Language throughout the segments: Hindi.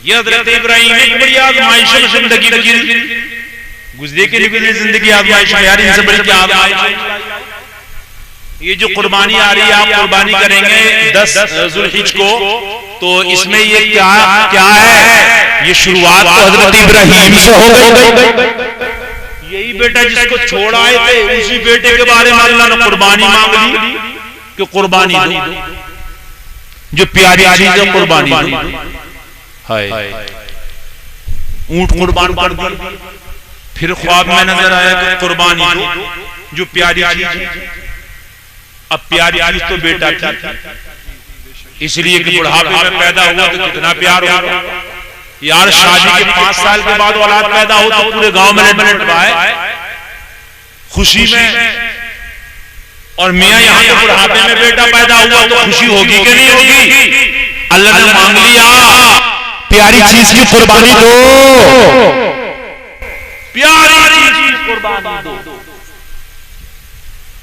ये हजरत इब्राहिम ने बड़ी आजमाइश में जिंदगी गुजरे के लिए जिंदगी आजमाइश में, यार इनसे बड़ी क्या आजमाइश। ये जो कुर्बानी आ रही है, आप कुर्बानी करेंगे 10 ज़ुल्हिज को, तो इसमें ये क्या क्या है? ये शुरुआत तो हजरत इब्राहिम से हो गई। यही बेटा जिसको छोड़ आए थे, उसी बेटे के बारे में अल्लाह ने कुर्बानी मांग ली कि कुर्बानी दो, जो प्यारी चीज है कुर्बानी दो। हाय, ऊंट कुर्बान कर दी, फिर ख्वाब में नजर आया कि कुर्बानी दो, जो प्यारी चीज है। अब प्यारी चीज तो बेटा थी, इसलिए कि बुढ़ापे में पैदा हुआ तो कितना प्यार होगा यार। शादी के 5 साल के बाद औलाद पैदा हो तो पूरे गांव में लटवाए खुशी में, और मियां यहाँ के बुढ़ापे में बेटा पैदा हुआ तो खुशी होगी कि नहीं होगी? अल्लाह ने मांग लिया प्यारी चीज की कुर्बानी दो, प्यारी चीज कुर्बानी दो।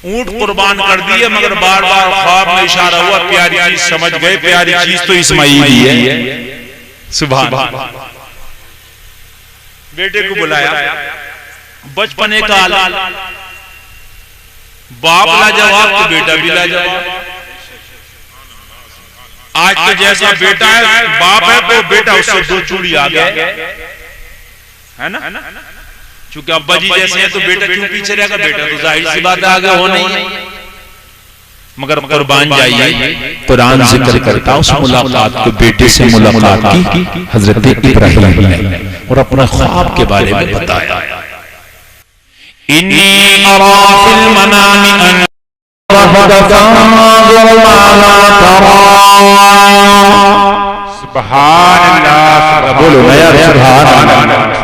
ऊंट कुर्बान कर दिए, मगर बार बार ख्वाब में इशारा हुआ प्यारी चीज समझ गए, प्यारी चीज तो इस्माइल ही है। सुभान अल्लाह। बेटे को बुलाया, बचपने का बाप लाजवाब तो बेटा भी लाजवाब। आज तो जैसा बेटा है बाप है तो बेटा उससे 2 चूड़ी आ गए, है ना? चूंकि अब्बा जी जैसे हैं तो बेटा क्यों पीछे रहेगा? बेटा तो जाहिर सी बात है आगे हो नहीं। मगर कुर्बान जाइए, कुरान जिक्र करता उस मुलाकात को, बेटे से मुलाकात की हजरत इब्राहिम ने, और अपने ख्वाब के बारे में बताया। इन्नी अरा फिल मनामी अन सुभान अल्लाह, बोलो नया सुभान अल्लाह।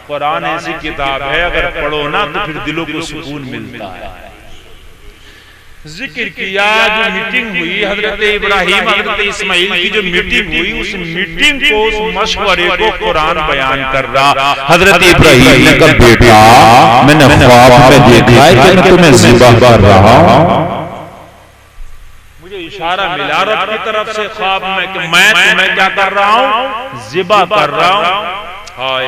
कुरान ऐसी किताब है, अगर पढ़ो ना तो फिर दिलों को सुकून मिलता है। जिक्र किया जो मीटिंग हुई हजरत इब्राहिम हजरत इस्माइल की, जो मीटिंग हुई उस मीटिंग को, उस मशवरे को कुरान बयान कर रहा। हजरत इब्राहिम ने कहा बेटा मैंने ख्वाब में देखा है कि मैं तुम्हें ज़िबा कर रहा हूं। मुझे इशारा मिला रब की तरफ से ख्वाब में कि मैं तुम्हें क्या कर रहा हूं? ज़िबा कर रहा हूं। हाय,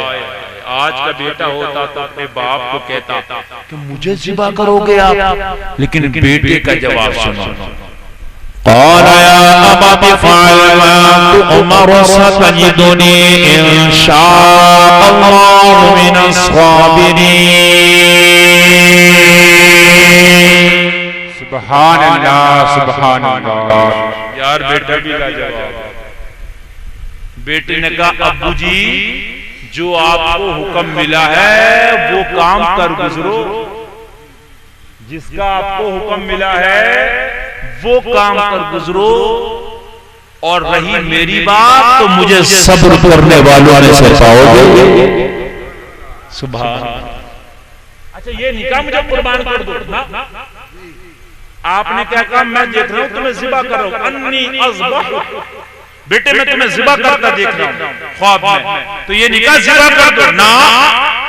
आज का बेटा होता तो अपने बाप को कहता कि मुझे ज़िबा करोगे आप, लेकिन बेटे का जवाब सुनो। क़ाल या अबत फ़अल मा तु'मर सतजिदुनी इंशाअल्लाहु मिनस साबिरीन। सुभान अल्लाह, सुभान अल्लाह। यार बेटा भी लाजवाब। बेटे ने कहा अब्बू जी जो आपको हुक्म मिला है वो काम कर गुजरो, जिसका आपको हुक्म मिला है वो काम कर गुजरो, और रही मेरी बात तो मुझे सब्र करने वालों में से पाओगे। सुभान। अच्छा ये निकाह मुझे कुर्बान कर दो ना? आपने क्या कहा? मैं देख रहा हूं तुम्हें ज़िबा कर रहा हूं, अन्नी अज़बह, बेटे मैं तुम्हें ज़िबा करता देख रहा हूं ख्वाब में, तो ये निकाह ज़िबा कर दो ना?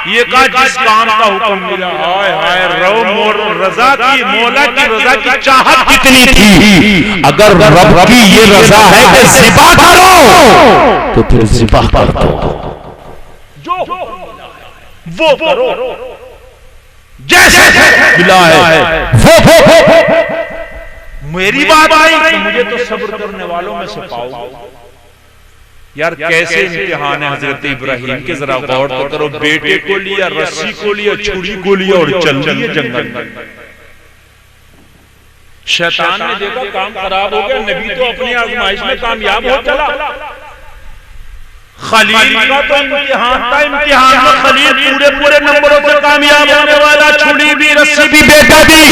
ये कहा जिस काम का हुक्म मिला। हाय हाय, रजा की, मौला की रजा की चाहत कितनी थी। अगर रब की ये रजा है कि ज़िबा करो तो फिर ज़िबा कर दो, जो वो करो, जैसे मिला है वो। मेरी बात आई तो मुझे तो सब्र करने वालों में से पाओ। यार कैसे इम्तिहान है हजरत इब्राहिम के, जरा गौर तो करो। बेटे को लिया, रस्सी को लिया, छुरी को लिया और चल दिए जंगल में। शैतान ने देखा काम खराब हो गया, नबी तो अपनी आजमाइश में कामयाब हो चला। खलील का तो इम्तिहान था, इम्तिहान में खलील पूरे पूरे नंबरों से कामयाब होने वाला, छुरी भी रस्सी भी बेटा भी।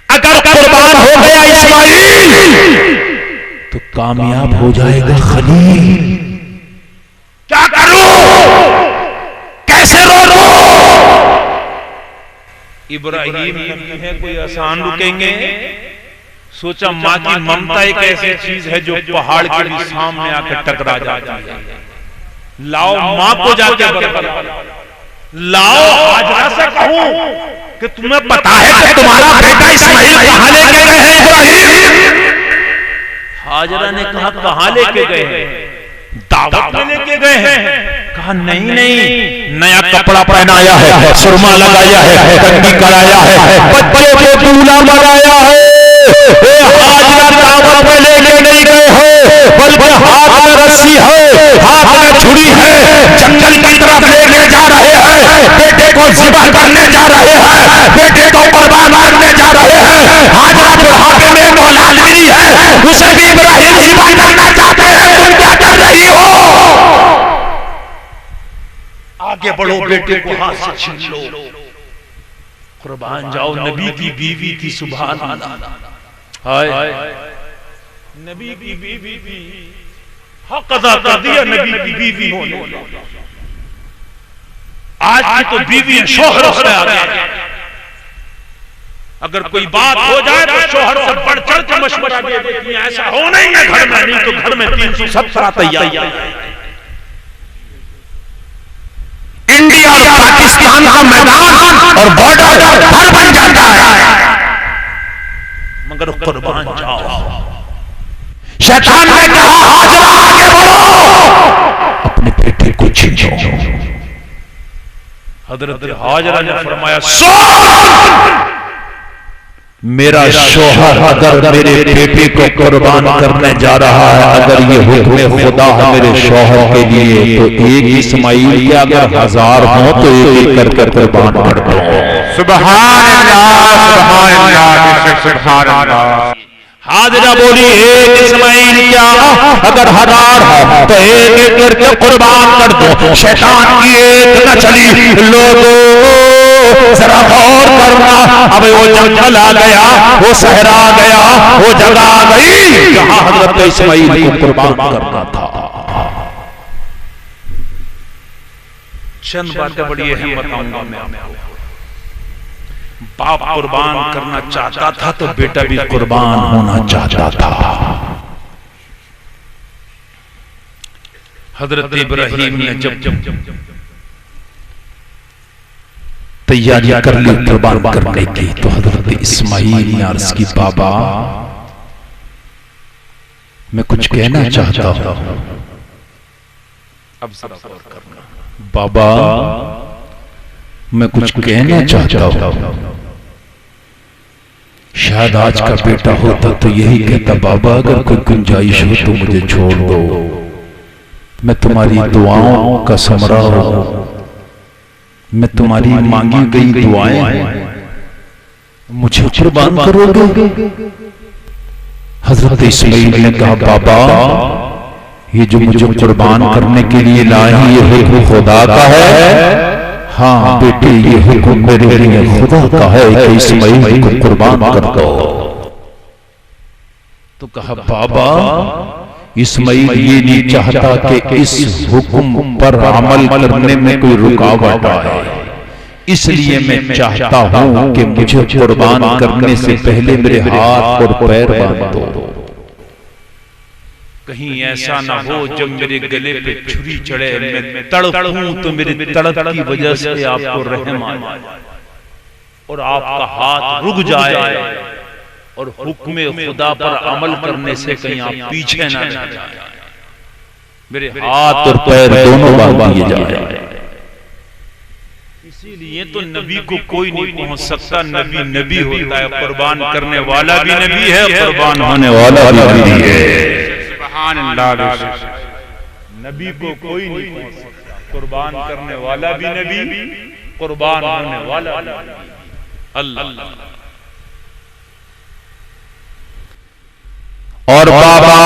अगर कुर्बान हो गया इस्माइल तो कामयाब हो जाएगा खलील। क्या करूं, कैसे रोकूं? इब्राहिम नबी है, कोई आसान रुकेंगे? सोचा माँ की ममता एक ऐसी चीज है जो पहाड़ के भी सामने आकर टकरा जाती है। लाओ माँ को जाके बताओ, लाओ हाजरा से कहूं कि तुम्हें पता है कि तुम्हारा बेटा इस्माइल कहां लेके गए हैं? इब्राहिम। हाजरा ने कहा कहां लेके गए हैं? दावत में लेके गए हैं। कहा नहीं नहीं, नया कपड़ा पहनाया है, सुरमा लगाया है, कंघी कराया है, बच्चे को दूल्हा बनाया है। हाजरा दावत में लेके नहीं गए हो, बल्कि हाथ में रस्सी है, हाथ में छुरी है, जंगल की तरफ लेके जा रहे हैं। बेटे को ज़िबा करने जा रहे हैं, बेटे को कुर्बान करने जा रहे हैं। हाजरा बुढ़ापे में औलाद मिली है, उसे भी इब्राहिम ज़िबा करना चाहते हैं। तुम क्या कर रही हो? आगे बढ़ो, बेटे को हाथ से छीन लो, कुर्बान जाओ। नबी की बीवी थी, सुभान अल्लाह। हाय नबी की बीवी भी हक अदा कर दिया नबी की बीवी होने। आज की तो बीवी शोहर से आ गया। अगर कोई बात हो जाए तो शोहर से बढ़ चढ़ के मशवरा दे देती है, ऐसा हो नहीं है घर में, नहीं तो घर में 317 तैयार। इंडिया और पाकिस्तान का मैदान और बॉर्डर घर बन जाता है। मगर कुर्बान जाओ। शैतान ने कहा हाजरा आगे बढ़ो, अपने बेटे को छीनो। हजरत हाजरा ने फरमाया मेरा शोहर अगर मेरे बेटे को कुर्बान करने जा रहा है, अगर ये हुक्म खुदा है मेरे शोहर के लिए, तो एक इस्माइल के अगर 1000 हो तो एक एक कर कुर्बान कर दो। सुभान अल्लाह, सुभान अल्लाह, सुभान अल्लाह। हाजरा बोली एक इस्माइल क्या, अगर 1000 हो तो एक एक करके कुर्बान कर दो। शैतान की एक न चली। लोगों जरा गौर करना, अब वो जंगल आ गया, वो सहरा आ गया, वो जगह आ गई जहां हजरत इस्माइल को कुर्बान करना था। चंद बातें बड़ी अहम बताऊंगा मैं आपको। बाप कुर्बान करना चाहता था तो बेटा भी कुर्बान होना चाहता था। हजरत इब्राहिम ने जब तैयारी कर ली कुर्बान करने की, तो हजरत इस्माइल ने अर्ज की बाबा मैं कुछ कहना चाहता हूं। अब सब करना बाबा मैं कुछ कहना चाहता हूं। शायद आज का बेटा होता तो यही कहता, बाबा अगर कोई गुंजाइश हो तो मुझे छोड़ दो, मैं तुम्हारी दुआओं का समरा हूं, मैं तुम्हारी मांगी गई दुआएं मुझे कुर्बान करोगे। हजरत इस्माइल ने कहा बाबा ये जो मुझे कुर्बान करने के लिए लाए हैं ये हुक्म खुदा का है। हाँ बेटे ये हुक्म मेरे लिए खुदा का है कि इस्माइल को कुर्बान कर दो। तो कहा बाबा इस्माइल ये नहीं चाहता कि इस हुक्म पर अमल करने में कोई रुकावट आए, इसलिए मैं चाहता हूं कि मुझे कुर्बान करने से पहले मेरे हाथ और पैर बांध दो। कहीं ऐसा ना हो जब मेरे गले पे छुरी चढ़े मैं तड़पूं तो मेरी तड़प की वजह से आपको रहम आ जाए और आपका हाथ रुक जाए और हुक्म खुदा पर अमल करने से कहीं आप पीछे ना रह जाए, मेरे हाथ और पैर दोनों बांध दिए जाए। इसीलिए तो नबी को कोई नहीं पहुंच सकता। नबी नबी होता है, कुर्बान करने वाला भी नबी है, कुर्बान होने वाला भी नबी है। नबी को कोई नहीं पहुंच सकता, कुर्बान करने वाला भी नबी, कुर्बान होने वाला अल्लाह। और बाबा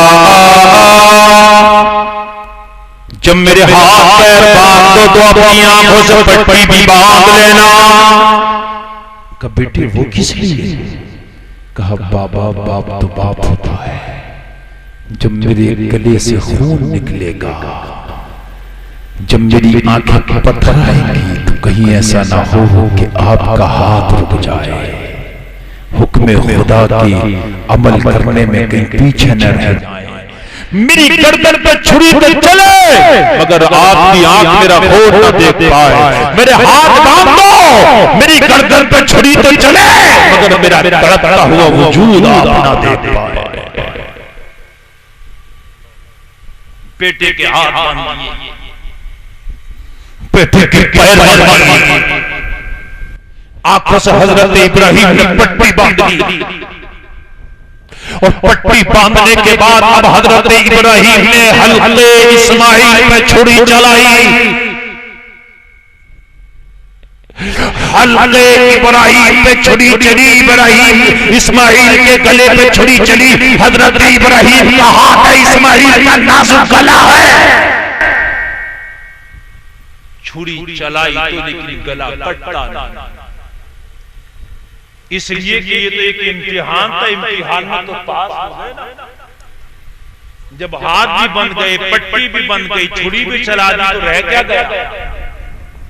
जब मेरे हाथ पैर बांध दो तो अपनी आंखों से पट्टी भी बांध लेना। कहा बेटे वो किस लिए? कहा बाबा बाप तो बाप होता है, जब मेरे गले से खून निकलेगा, जब मेरी आंखें पत्थर आएंगी तो कहीं ऐसा ना हो कि आपका हाथ रुक जाए, हुक्म खुदा की अमल करने में कहीं पीछे न रह जाए। मेरी गर्दन पे छुरी तो चले मगर आपकी आंख मेरा होठ न देख पाए। मेरे हाथ बांध दो, मेरी गर्दन पे छुरी तो चले मगर मेरा तड़पता हुआ वजूद आप न देख पाए। पेटे के हाथ बांध दिए, पेटे के पैर बांध दिए, आंखों से हजरत इब्राहिम ने पट्टी बांध दी और पट्टी बांधने के बाद अब हजरत इब्राहिम ने हल्के इस्माइल पे छुरी चलाई। हल्के इब्राहिम पे छुरी चली, इब्राहिम इस्माइल के गले पे छुरी चली। हजरत इब्राहिम का हाथ है, इस्माइल का नाजुक गला है। छुरी चलाई तो लेकिन गला कटता नहीं, इसलिए कि ये तो एक इम्तिहान था, इम्तिहान में तो पास हो गए ना। जब हाथ भी बंद गए, पट्टी भी बंद गई, छुरी भी चला दी, तो रह क्या गया?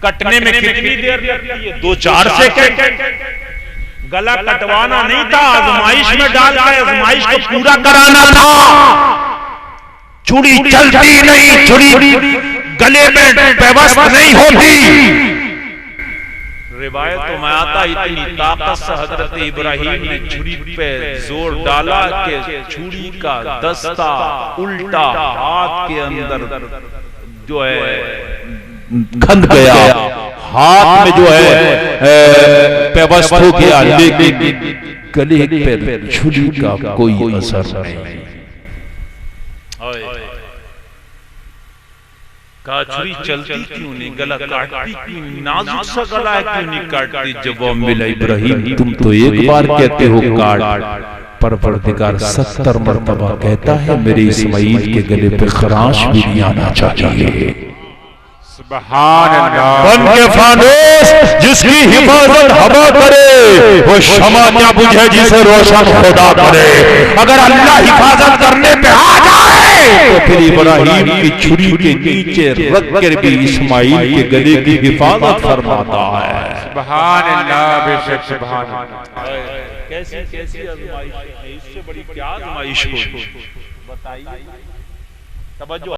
कटने में कितनी देर लगती है? 2-4 सेकंड। गला कटवाना नहीं था, आजमाइश में डालकर आजमाइश को पूरा कराना था। छुरी चलती नहीं, छुरी गले में व्यवस्था नहीं होती। रिवायतों में आता इतनी ताकत से हजरत इब्राहिम ने छुरी पे जोर डाला कि छुरी का दस्ता उल्टा हाथ के अंदर जो है खंद गया, हाथ में जो है व्यवस्था हो गया, लेकिन गले पे छुरी का कोई असर नहीं। छुरी चलती क्यों नहीं, गला काटती क्यों नहीं, नाजुक सा गला है क्यों नहीं काटती? जवाब मिला, इब्राहिम तुम तो एक बार कहते हो काट, परवरदिगार 70 मरतबा कहता है मेरे इस्माइल के गले पे खराश भी नहीं आना चाहिए। सुभान अल्लाह। बन के फानूस जिसकी हिफाजत हवा करे, वो शमा क्या बुझे जिसे रोशन खुदा करे। अगर अल्लाह हिफाजत करने पे आ जाए तो फिर इब्राहिम की छुरी के नीचे रख कर भी इस्माइल के गले की हिफाजत फरमाता है। सुभान अल्लाह, बेशक सुभान अल्लाह। कैसी कैसी आजमाइश है, इससे बड़ी क्या आजमाइश होगी बताइए। तवज्जो